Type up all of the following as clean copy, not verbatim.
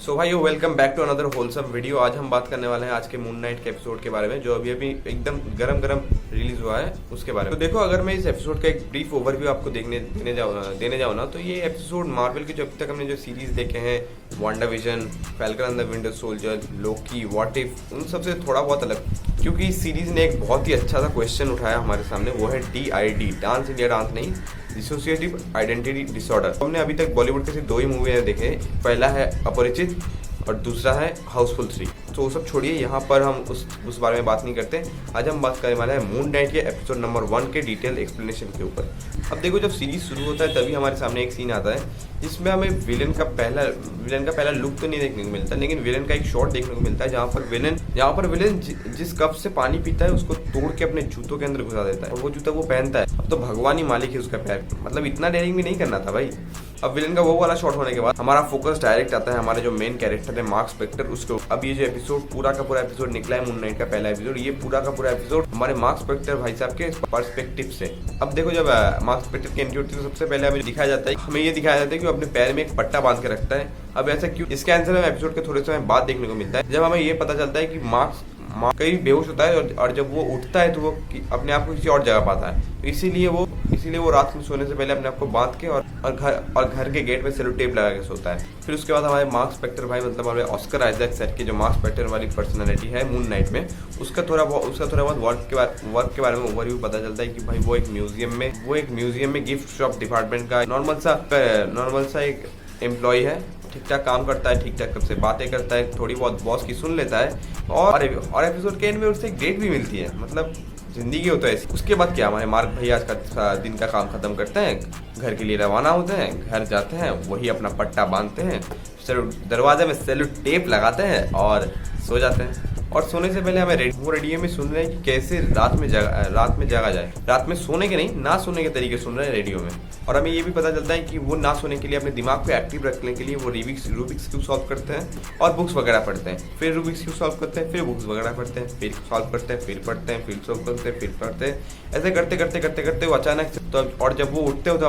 सो भाई welcome back to another wholesome video. आज हम बात करने वाले हैं आज के मून नाइट के एपिसोड के बारे में, जो अभी अभी एकदम गरम गरम रिलीज हुआ है उसके बारे में। तो देखो, अगर मैं इस एपिसोड का एक ब्रीफ ओवरव्यू आपको देने जाऊँ ना, तो ये एपिसोड मार्वल के जो अभी तक हमने जो सीरीज देखे हैं, WandaVision, falcon and the winter soldier, Loki, what if, उन सबसे थोड़ा बहुत अलग, क्योंकि इस सीरीज ने एक बहुत ही अच्छा सा क्वेश्चन उठाया हमारे सामने। वो है DID, डांस इंडिया डांस नहीं, डिसोसिएटिव आइडेंटिटी डिसऑर्डर। हमने अभी तक बॉलीवुड के सिर्फ दो ही मूवी देखे, पहला है अपरिचित और दूसरा है हाउसफुल 3। तो वो सब छोड़िए, यहाँ पर हम उस बारे में बात नहीं करते। आज हम बात करने वाले हैं मून नाइट के एपिसोड नंबर 1 के डिटेल एक्सप्लेनेशन के ऊपर। अब देखो, जब सीरीज शुरू होता है तभी हमारे सामने एक सीन आता है जिसमें हमें विलन का पहला लुक तो नहीं देखने को मिलता, लेकिन विलन का एक शॉट देखने को मिलता है जहाँ पर विलन जिस कप से पानी पीता है उसको तोड़ के अपने जूतों के अंदर घुसा देता है, और वो जूता वो पहनता है। अब तो भगवान ही मालिक है उसका पैर, मतलब इतना डेयरिंग भी नहीं करना था भाई। अब विलन का वो वाला शॉट होने के बाद हमारा फोकस डायरेक्ट आता है हमारे जो मेन कैरेक्टर है मार्क स्पेक्टर, उसके। अब ये जो एपिसोड पूरा का पूरा एपिसोड निकला है, मून नाइट का पहला एपिसोड, ये पूरा का पूरा एपिसोड हमारे मार्क स्पेक्टर भाई साहब के पर्सपेक्टिव से। अब देखो, जब मार्क स्पेक्टर की एंट्री होती है तो सबसे पहले हमें दिखाया जाता है कि वो अपने पैर में एक पट्टा बांध के रखता है। अब ऐसा क्यों, इसके आंसर हमें एपिसोड के थोड़े समय बाद देखने को मिलता है, जब हमें ये पता चलता है कि मार्क कहीं बेहोश होता है और जब वो उठता है तो वो अपने आप को किसी और जगह पाता है। तो इसीलिए वो रात में सोने से पहले अपने आप को बांध के और घर के गेट में सेलो टेप लगा के सोता है। फिर उसके बाद हमारे मार्क स्पेक्टर भाई, मतलब हमारे ऑस्कर आइजैक सर की जो मार्क स्पेक्टर वाली पर्सनालिटी है मून नाइट में, उसका थोड़ा बहुत वर्क के बारे में ओवरव्यू पता चलता है कि भाई वो एक म्यूजियम में गिफ्ट शॉप डिपार्टमेंट का नॉर्मल सा एक एम्प्लॉय है। ठीक ठाक काम करता है, ठीक ठाक सबसे बातें करता है, थोड़ी बहुत बॉस की सुन लेता है, और एपिसोड के एंड में उससे एक डेट भी मिलती है। मतलब जिंदगी होता है। उसके बाद क्या, हमारे मार्क भैया आज का दिन का काम खत्म करते हैं, घर के लिए रवाना होते हैं, घर जाते हैं, वही अपना पट्टा बांधते हैं, दरवाजे में सेलो टेप लगाते हैं और सो जाते हैं। और सोने से पहले हमें रेडियो में सुन रहे हैं कि कैसे रात में जागा जाए। रात में सोने के नहीं, ना सोने के तरीके सुन रहे हैं रेडियो में। और हमें ये भी पता चलता है कि वो ना सोने के लिए अपने दिमाग को एक्टिव रखने के लिए वो रूबिक्स क्यूब सॉल्व करते हैं और बुक्स वगैरह पढ़ते हैं। फिर रूबिक्स क्यूब सॉल्व करते हैं, फिर बुक्स वगैरह पढ़ते हैं, फिर सॉल्व करते हैं, फिर पढ़ते हैं, फिर सॉल्व करते हैं, फिर पढ़ते हैं। ऐसे करते वो अचानक तो, और जब वो उठते हो तो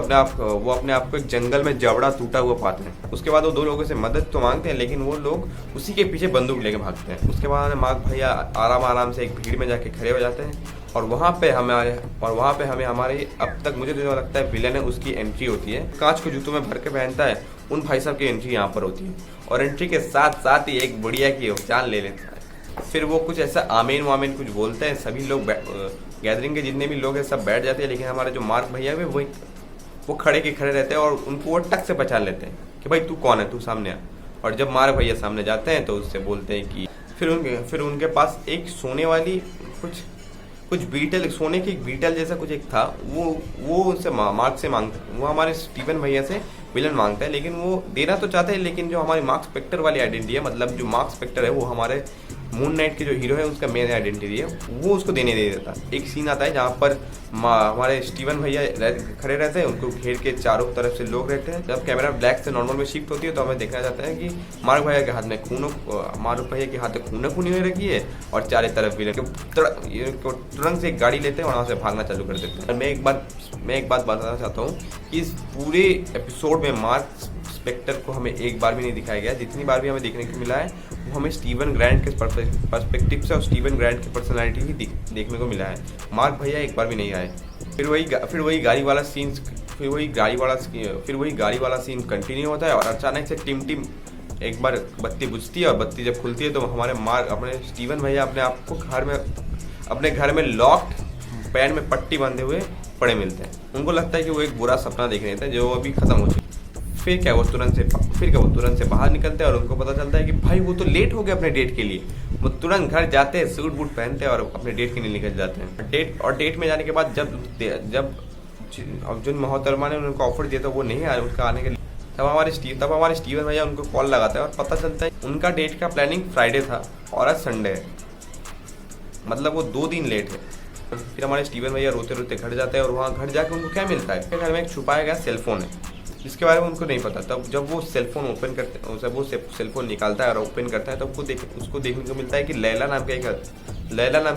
वो अपने आप को एक जंगल में जबड़ा टूटा हुआ पाते हैं। उसके बाद वो दो लोगों से मदद तो मांगते हैं, लेकिन वो लोग उसी के पीछे बंदूक लेके भागते हैं। उसके बाद मार्क भैया आराम से एक भीड़ में जाके खड़े हो जाते हैं, और वहाँ पे हमें हमारे अब तक मुझे जो लगता है विलन है उसकी एंट्री होती है। कांच को जूतों में भर के पहनता है, उन भाई साहब की एंट्री यहाँ पर होती है, और एंट्री के साथ ही एक बुढ़िया की जान ले लेता है। फिर वो कुछ ऐसा आमीन वामीन कुछ बोलते हैं, सभी लोग गैदरिंग के जितने भी लोग हैं सब बैठ जाते हैं, लेकिन हमारे जो मार्क भैया है वो खड़े रहते हैं, और उनको वो टक से पहचान लेते हैं कि भाई तू कौन है, तू सामने आ। और जब मार्क भैया सामने जाते हैं तो उससे बोलते हैं कि फिर उनके पास एक सोने वाली कुछ बीटल, सोने की एक बीटल जैसा कुछ एक था, वो उनसे मार्क से मांगते, वो हमारे स्टीवन भैया से विलन मांगता है, लेकिन वो देना तो चाहते हैं, लेकिन जो हमारी मार्क स्पेक्टर वाली आइडेंटिटी है, मतलब जो मार्क स्पेक्टर है वो हमारे मून नाइट के जो हीरो है उसका मेन आइडेंटिटी है, वो उसको देने दे देता। एक सीन आता है जहाँ पर हमारे स्टीवन भैया खड़े रहते हैं, उनको घेर के चारों तरफ से लोग रहते हैं। जब कैमरा ब्लैक से नॉर्मल में शिफ्ट होती है तो हमें देखा जाता है कि मार्क भैया के हाथ में खूनी हुई रखी है, और चारों तरफ विलन तुरंत से एक गाड़ी लेते हैं और वहाँ से भागना चालू कर देते हैं। मैं एक बात बताना चाहता हूँ कि इस पूरे एपिसोड में मार्क स्पेक्टर को हमें एक बार भी नहीं दिखाया गया। जितनी बार भी हमें देखने को मिला है वो हमें स्टीवन ग्रैंट के पर्सपेक्टिव से और स्टीवन ग्रैंट की पर्सनालिटी ही देखने को मिला है। मार्क भैया एक बार भी नहीं आए। फिर वही गाड़ी वाला सीन कंटिन्यू होता है, और अचानक से टिम एक बार बत्ती बुझती है, और बत्ती जब खुलती है तो हमारे अपने स्टीवन भैया अपने घर में लॉक्ड पैर में पट्टी बांधे हुए पड़े मिलते हैं। उनको लगता है कि वो एक बुरा सपना देख रहे थे जो अभी खत्म हो चुका। फिर वो तुरंत से बाहर निकलते हैं, और उनको पता चलता है कि भाई वो तो लेट हो गए अपने डेट के लिए। वो तुरंत घर जाते हैं, सूट बूट पहनते हैं और अपने डेट के लिए निकल जाते हैं। डेट में जाने के बाद जब अर्जुन मोहतरमा ने उनको ऑफर दिया था वो नहीं आया उनका आने के लिए, तब हमारे स्टीवन भैया उनको कॉल लगाते हैं, और पता चलता है उनका डेट का प्लानिंग फ्राइडे था और आज संडे है, मतलब वो 2 दिन लेट है। फिर हमारे स्टीवन भैया रोते घर जाते हैं, और वहाँ घर जाके उनको क्या मिलता है, घर में एक छुपाया गया सेलफोन है जिसके बारे में उनको नहीं पता। तब जब वो सेलफोन निकालता है और ओपन करता है तो उसको देखने को मिलता है कि लैला नाम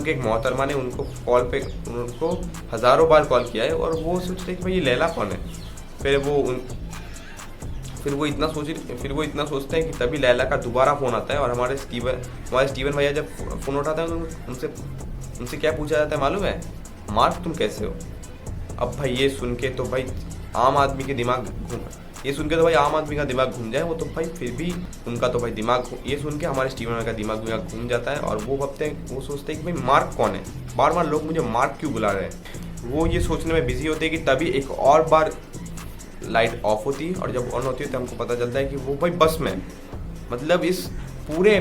के एक मोहतरमा ने उनको हज़ारों बार कॉल किया है, और वो सोचते हैं कि भाई ये लैला कौन है। फिर वो इतना सोचते हैं कि तभी लैला का दोबारा फ़ोन आता है और हमारे स्टीवन भैया जब फ़ोन उठाते हैं तो उनसे क्या पूछा जाता है मालूम है? मार्क तुम कैसे हो? अब भाई ये सुन के तो भाई आम आदमी का दिमाग घूम जाए वो तो भाई, फिर भी उनका तो भाई दिमाग, ये सुन के हमारे स्टीवन का दिमाग घूम जाता है और वो सोचते हैं कि भाई मार्क कौन है, बार बार लोग मुझे मार्क क्यों बुला रहे हैं। वो ये सोचने में बिजी होते हैं कि तभी एक और बार लाइट ऑफ होती है और जब ऑन होती है तो हमको पता चलता है कि वो भाई बस में, मतलब इस पूरे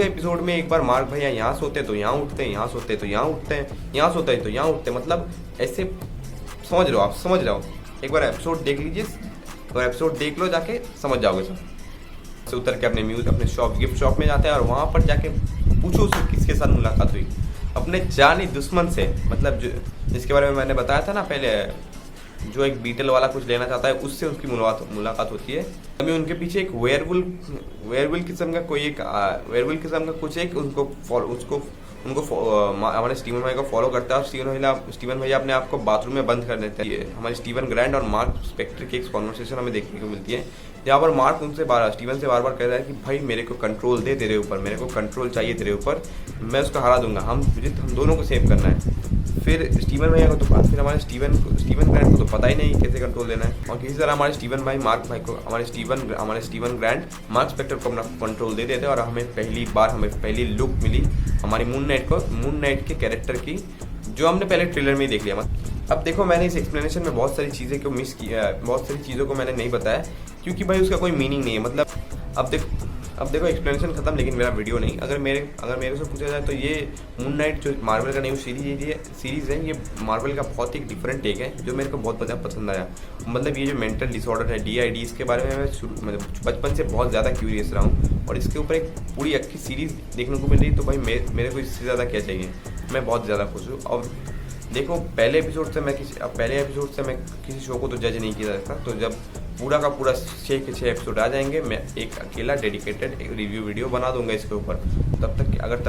एपिसोड में एक बार मार्क भैया यहाँ सोते तो यहाँ उठते हैं, यहाँ सोते तो यहाँ उठते हैं, यहाँ सोते हैं तो यहाँ उठते हैं, मतलब ऐसे समझ रहे हो। एक बार एपिसोड देख लीजिए और एपिसोड देख लो, जाके समझ जाओगे सब। से उतर के अपने गिफ्ट शॉप में जाते हैं और वहाँ पर जाके पूछो उससे किसके साथ मुलाकात हुई, अपने जानी दुश्मन से, मतलब जिसके बारे में मैंने बताया था ना पहले, जो एक बीटल वाला कुछ लेना चाहता है, उससे उसकी मुलाकात होती है। अभी उनके पीछे एक वेयरवुल किस्म का कुछ एक हमारे स्टीवन भाई को फॉलो करता है और स्टीवन भैया अपने आप को बाथरूम में बंद कर देते हैं। हमारे स्टीवन ग्रैंड और मार्क स्पेक्टर की एक कॉन्वर्सेशन हमें देखने को मिलती है, जहाँ पर मार्क स्टीवन से बार बार कह रहा है कि भाई मेरे को कंट्रोल दे तेरे ऊपर, मेरे को कंट्रोल चाहिए तेरे ऊपर, मैं उसको हरा दूंगा, हम दोनों को सेव करना है। फिर स्टीवन भैया को तो फिर हमारे स्टीवन ग्रैंड को तो पता ही नहीं कैसे कंट्रोल देना है, और किसी तरह हमारे स्टीवन भाई मार्क भाई को, हमारे स्टीवन ग्रैंड मार्क स्पेक्टर को अपना कंट्रोल दे देते हैं और हमें पहली लुक मिली हमारी मून नाइट के कैरेक्टर की, जो हमने पहले ट्रेलर में ही देख लिया। अब देखो, मैंने इस एक्सप्लेनेशन में बहुत सारी चीज़ें को मिस किया, बहुत सारी चीज़ों को मैंने नहीं बताया क्योंकि भाई उसका कोई मीनिंग नहीं है। मतलब अब देखो एक्सप्लेनेशन खत्म, लेकिन मेरा वीडियो नहीं। अगर मेरे से पूछा जाए तो ये मून नाइट जो मार्वल का न्यू सीरीज़ है, ये मार्वल का बहुत ही डिफरेंट टेक है जो मेरे को बहुत ज़्यादा पसंद आया। मतलब ये जो मेंटल डिसऑर्डर है DID, इसके बारे में मैं बचपन से बहुत ज़्यादा क्यूरियस रहा हूँ और इसके ऊपर एक पूरी अच्छी सीरीज़ देखने को मिल रही, तो भाई मेरे को इससे ज़्यादा क्या चाहिए। मैं बहुत ज़्यादा खुश हूँ। और देखो, पहले एपिसोड से मैं किसी शो को तो जज नहीं किया जाता, तो जब पूरा का पूरा 6 के 6 एपिसोड आ जाएंगे, मैं एक अकेला डेडिकेटेड एक रिव्यू वीडियो बना दूंगा इसके ऊपर। तब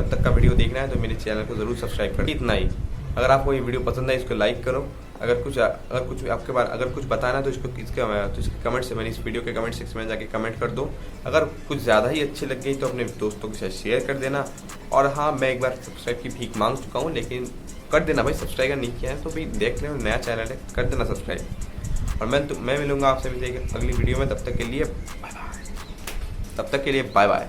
तक का वीडियो देखना है तो मेरे चैनल को ज़रूर सब्सक्राइब करो। इतना ही। अगर आपको ये वीडियो पसंद है इसको लाइक करो। अगर कुछ बताना है तो इसके कमेंट से, मैंने इस वीडियो के कमेंट सेक्शन में जाके कमेंट कर दो। अगर कुछ ज़्यादा ही अच्छी लग गई तो अपने दोस्तों के साथ शेयर कर देना। और हाँ, मैं एक बार सब्सक्राइब की भीख मांग चुका हूँ, लेकिन कर देना भाई, सब्सक्राइब नहीं किया है तो भाई देख लेना, नया चैनल है, कर देना सब्सक्राइब। और मैं मिलूंगा आपसे भी अगली वीडियो में। तब तक के लिए बाय बाय।